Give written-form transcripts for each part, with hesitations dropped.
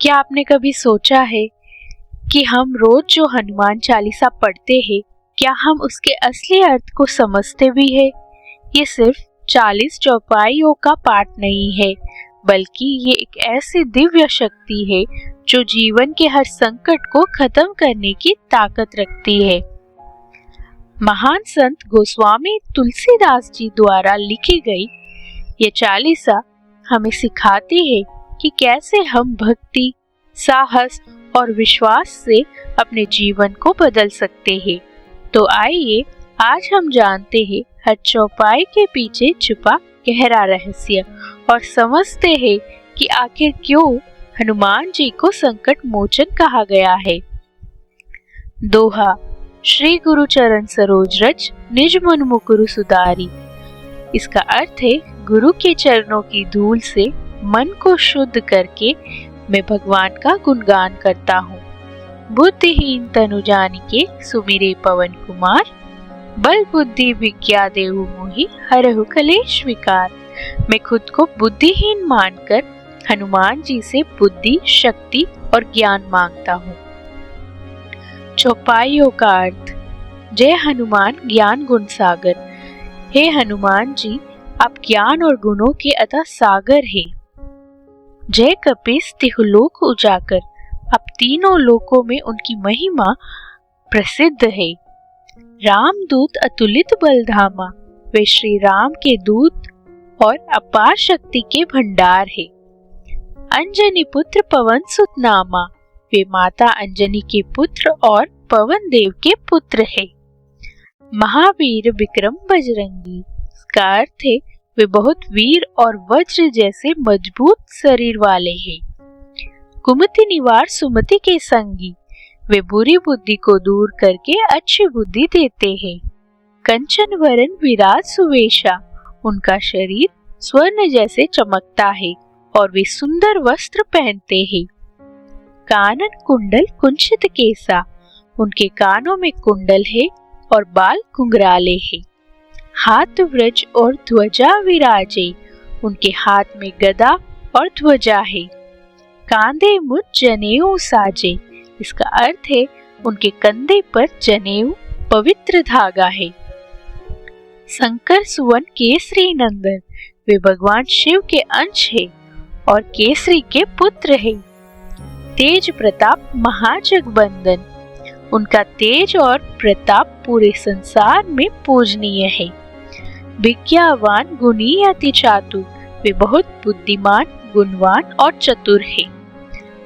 क्या आपने कभी सोचा है कि हम रोज जो हनुमान चालीसा पढ़ते हैं, क्या हम उसके असली अर्थ को समझते भी हैं? ये सिर्फ 40 चौपाइयों का पाठ नहीं है, बल्कि ये एक ऐसी दिव्य शक्ति है जो जीवन के हर संकट को खत्म करने की ताकत रखती है। महान संत गोस्वामी तुलसीदास जी द्वारा लिखी गई ये चालीसा हमें सिखाती है कि कैसे हम भक्ति, साहस और विश्वास से अपने जीवन को बदल सकते हैं। तो आइए आज हम जानते हैं हर चौपाई के पीछे छुपा गहरा रहस्य और समझते हैं कि आखिर क्यों हनुमान जी को संकट मोचन कहा गया है। दोहा, श्री गुरु चरण सरोज रज निज मन मुकुरु सुधारी। इसका अर्थ है, गुरु के चरणों की धूल से मन को शुद्ध करके मैं भगवान का गुणगान करता हूँ। बुद्धिहीन तनु जानिके सुमिरे पवन कुमार, बल बुद्धि विद्या देहु मोहि हरहु कलेश विकार। मैं खुद को बुद्धिहीन मानकर हनुमान जी से बुद्धि, शक्ति और ज्ञान मांगता हूँ। चौपाइयों का अर्थ। जय हनुमान ज्ञान गुण सागर। हे हनुमान जी, आप ज्ञान और गुणों के अथाह सागर हैं। जय कपीस तिहुलोक उजागर। अब तीनों लोकों में उनकी महिमा प्रसिद्ध है। रामदूत अतुलित बलधामा। वे श्री राम के दूत और अपार शक्ति के भंडार है। अंजनी पुत्र पवन सुत नामा। वे माता अंजनी के पुत्र और पवन देव के पुत्र है। महावीर विक्रम बजरंगी। इसका अर्थ है, वे बहुत वीर और वज्र जैसे मजबूत शरीर वाले हैं। कुमति निवार सुमति के संगी। वे बुरी बुद्धि को दूर करके अच्छी बुद्धि देते हैं। कंचन वरन विराज सुवेशा। उनका शरीर स्वर्ण जैसे चमकता है और वे सुंदर वस्त्र पहनते हैं। कानन कुंडल कुंचित केसा। उनके कानों में कुंडल है और बाल कुंगराले हैं। हाथ व्रज और ध्वजा विराजे। उनके हाथ में गदा और ध्वजा है। कांधे मुझ जनेऊ साजे। इसका अर्थ है, उनके कंधे पर जनेऊ पवित्र धागा है। शंकर सुवन केसरी नंदन। वे भगवान शिव के अंश है और केसरी के पुत्र है। तेज प्रताप महाजगबंदन। उनका तेज और प्रताप पूरे संसार में पूजनीय है। विज्ञावान गुणी अति चातुर। वे बहुत बुद्धिमान, गुणवान और चतुर है।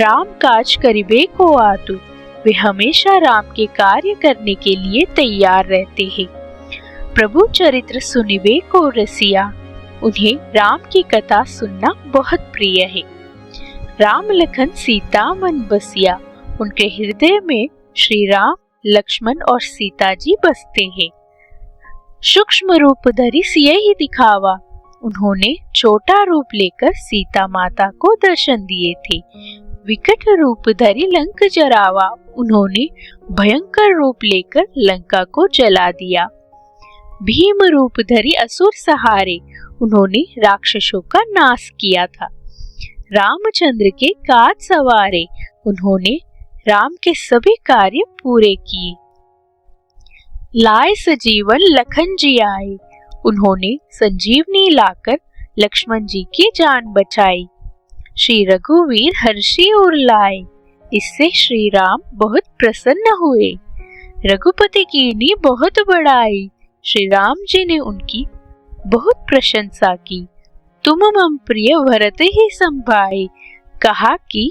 राम काज करिबे को आतुर। वे हमेशा राम के कार्य करने के लिए तैयार रहते हैं। प्रभु चरित्र सुनिबे को रसिया। उन्हें राम की कथा सुनना बहुत प्रिय है। राम लखन सीता मन बसिया। उनके हृदय में श्री राम, लक्ष्मण और सीता जी बसते हैं। सूक्ष्म रूप धरि सियहि दिखावा। उन्होंने छोटा रूप लेकर सीता माता को दर्शन दिए थे। विकट रूप धरि लंक जरावा। उन्होंने भयंकर रूप लेकर लंका को जला दिया। भीम रूप धरि असुर सहारे। उन्होंने राक्षसों का नाश किया था। रामचंद्र के काज सवारे। उन्होंने राम के सभी कार्य पूरे किए। लाए सजीवन लखन जी आए। उन्होंने संजीवनी लाकर लक्ष्मण जी की जान बचाई। श्री रघुवीर हर्षि उर लाए। इससे श्री राम बहुत प्रसन्न हुए। रघुपति कीन्ही बहुत बड़ाई। श्री राम जी ने उनकी बहुत प्रशंसा की। तुम मम प्रिय भरत ही संभाए। कहा कि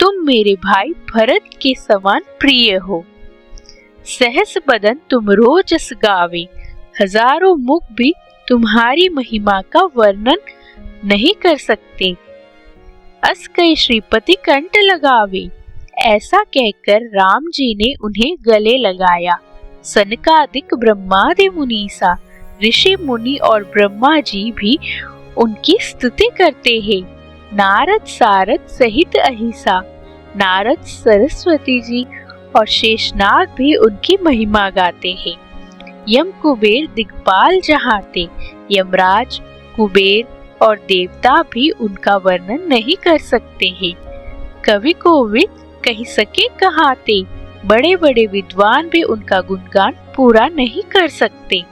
तुम मेरे भाई भरत के समान प्रिय हो। सहस बदन तुम रोजस गावे। हजारों मुख भी तुम्हारी महिमा का वर्णन नहीं कर सकते। अस कई श्रीपति कंठ लगावे। ऐसा कहकर राम जी ने उन्हें गले लगाया। सनकादिक ब्रह्मादि मुनीसा। ऋषि मुनि और ब्रह्मा जी भी उनकी स्तुति करते हैं। नारद सारद सहित अहिसा। नारद, सरस्वती जी और शेषनाग भी उनकी महिमा गाते हैं। यम कुबेर दिग्पाल जहाते। यमराज, कुबेर और देवता भी उनका वर्णन नहीं कर सकते हैं। कवि कोविद कह सके कहाते, बड़े बड़े विद्वान भी उनका गुणगान पूरा नहीं कर सकते।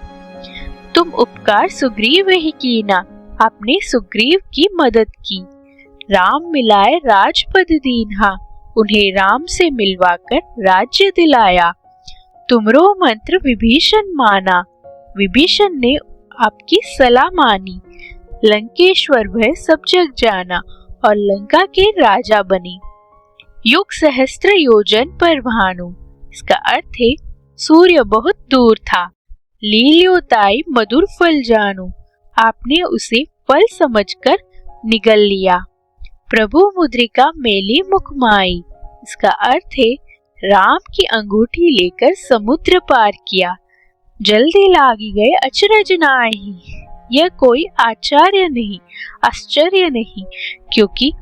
तुम उपकार सुग्रीव ही कीना, आपने सुग्रीव की मदद की। राम मिलाए राजपद दीन्हा, उन्हें राम से मिलवाकर राज्य दिलाया। तुमरो मंत्र विभीषण माना, विभीषण ने आपकी सलाह मानी। लंकेश्वर भय सब जग जाना, और लंका के राजा बने। युग सहस्त्र योजन पर भानु, इसका अर्थ है सूर्य बहुत दूर था। लील्योताई मधुर फल जानू, आपने उसे फल समझकर निगल लिया। प्रभु मुद्रिका मेली मुख माई, इसका अर्थ है राम की अंगूठी लेकर समुद्र पार किया। जल्दी लागी गए अचरज नाही, यह कोई आश्चर्य नहीं, क्योंकि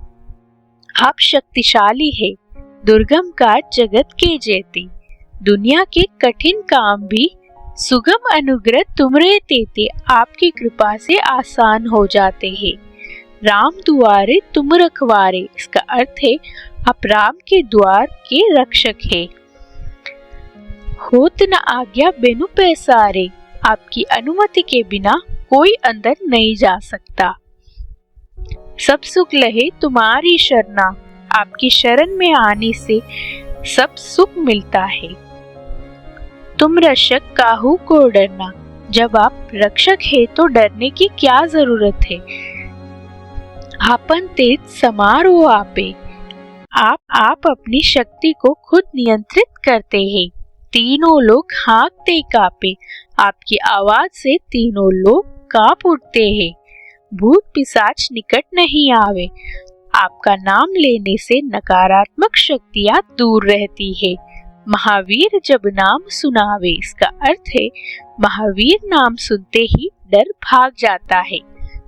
आप शक्तिशाली है। दुर्गम काज जगत के जेते, दुनिया के कठिन काम भी सुगम अनुग्रह तुमरे तेते, आपकी कृपा से आसान हो जाते हैं। राम दुआरे तुम रखवारे, इसका अर्थ है आप राम के द्वार के रक्षक है। होत न आज्ञा बिनु पैसारे, आपकी अनुमति के बिना कोई अंदर नहीं जा सकता। सब सुख लहे तुम्हारी शरणा, आपकी शरण में आने से सब सुख मिलता है। तुम रक्षक काहू को डरना, जब आप रक्षक है तो डरने की क्या जरूरत है। आपन तेज समारोह आपे, आप अपनी शक्ति को खुद नियंत्रित करते हैं। तीनों लोग हाँकते कांपे, आपकी आवाज से तीनों लोग कांप उठते हैं। भूत पिशाच निकट नहीं आवे, आपका नाम लेने से नकारात्मक शक्तियां दूर रहती है। महावीर जब नाम सुनावे, इसका अर्थ है महावीर नाम सुनते ही डर भाग जाता है।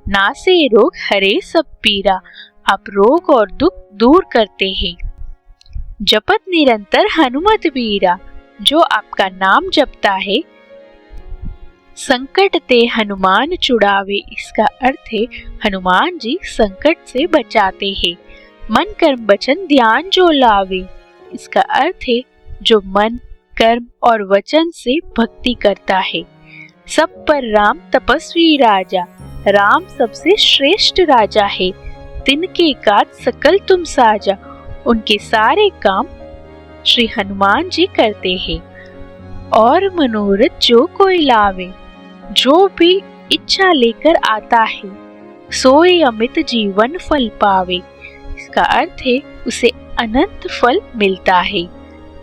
नासे रोग हरे सब पीरा, आप रोग और दुख दूर करते हैं। जपत निरंतर हनुमत वीरा, जो आपका नाम जपता है संकट ते हनुमान छुड़ावे, इसका अर्थ है हनुमान जी संकट से बचाते हैं। मन कर्म वचन ध्यान जो लावे, इसका अर्थ है जो मन कर्म और वचन से भक्ति करता है। सब पर राम तपस्वी राजा, राम सबसे श्रेष्ठ राजा है। तिनके काज सकल तुम साजा, उनके सारे काम श्री हनुमान जी करते हैं। और मनोरथ जो कोई लावे, जो भी इच्छा लेकर आता है सोई अमित जीवन फल पावे, इसका अर्थ है उसे अनंत फल मिलता है।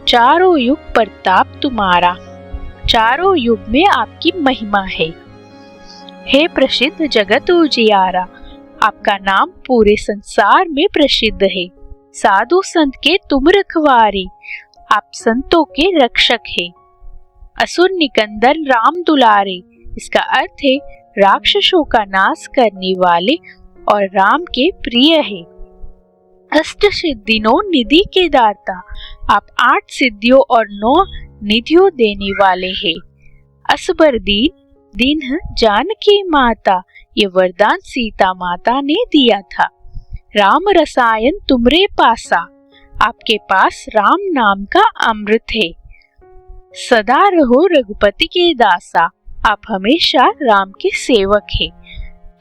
चारों युग प्रताप तुम्हारा, चारों युग में आपकी महिमा है। हे प्रसिद्ध जगत उजियारा, आपका नाम पूरे संसार में प्रसिद्ध है। साधु संत के तुम रखवारे, आप संतों के रक्षक हैं। असुर निकंदन राम दुलारे, इसका अर्थ है राक्षसों का नाश करने वाले और राम के प्रिय है। अष्ट सिद्धियों निधि के दाता, आप 8 सिद्धियों और 9 निधियों देने वाले हैं। असबर दीन जानकी माता, ये वरदान सीता माता ने दिया था। राम रसायन तुमरे पासा, आपके पास राम नाम का अमृत है। सदा रहो रघुपति के दासा, आप हमेशा राम के सेवक हैं।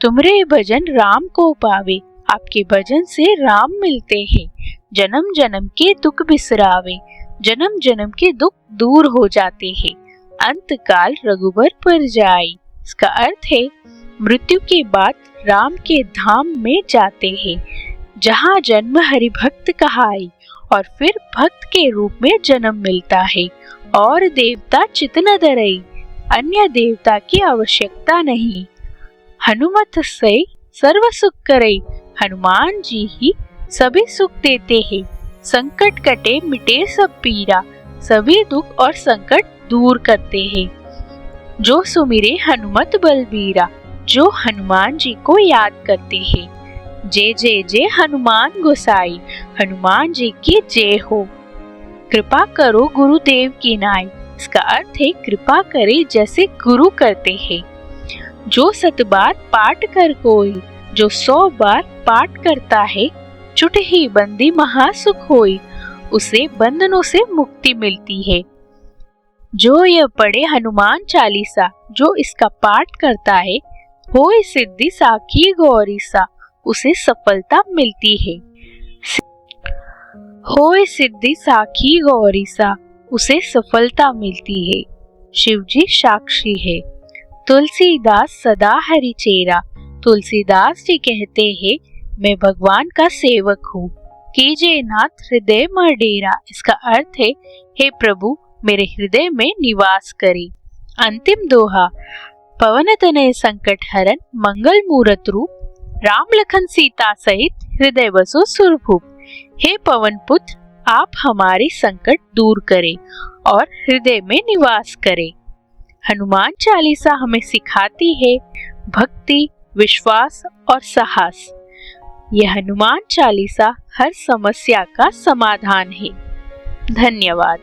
तुमरे भजन राम को पावे, आपके भजन से राम मिलते हैं। जन्म जन्म के दुख बिसरावे, जन्म जन्म के दुख दूर हो जाते हैं। अंत काल रघुबर पर जाए, इसका अर्थ है मृत्यु के बाद राम के धाम में जाते हैं, जहाँ जन्म हरि भक्त कहाई, और फिर भक्त के रूप में जन्म मिलता है। और देवता चित न डरई, अन्य देवता की आवश्यकता नहीं। हनुमत से सर्व सुख करई, हनुमान जी ही सभी सुख देते हैं। संकट कटे मिटे सब पीरा, सभी दुख और संकट दूर करते हैं। जो सुमिरे हनुमत बलबीरा, जो हनुमान जी को याद करते हैं। जय जय जय हनुमान गोसाई, हनुमान जी की जय हो। कृपा करो गुरुदेव की नाई, इसका अर्थ है कृपा करे जैसे गुरु करते हैं। जो 7 बार पाठ कर कोई, जो 100 बार पाठ करता है छुटहि बंदी महासुख होई, उसे बंधनों से मुक्ति मिलती है। जो यह पढ़े हनुमान चालीसा, जो इसका पाठ करता है, होय सिद्धि साखी गौरी सा, उसे सफलता मिलती है। होय सिद्धि साखी गौरी सा, उसे सफलता मिलती है। शिवजी साक्षी है। तुलसीदास सदा हरि चेरा, तुलसीदास जी कहते हैं मैं भगवान का सेवक हूँ। कीजिए नाथ हृदय में डेरा, इसका अर्थ है हे प्रभु मेरे हृदय में निवास करे। अंतिम दोहा। पवन तनय संकट हरन, मंगल मूरत रूप, राम लखन सीता सहित हृदय बसो सुरभूप। हे पवन पुत्र, आप हमारे संकट दूर करें और हृदय में निवास करें। हनुमान चालीसा हमें सिखाती है भक्ति, विश्वास और साहस। यह हनुमान चालीसा हर समस्या का समाधान है। धन्यवाद।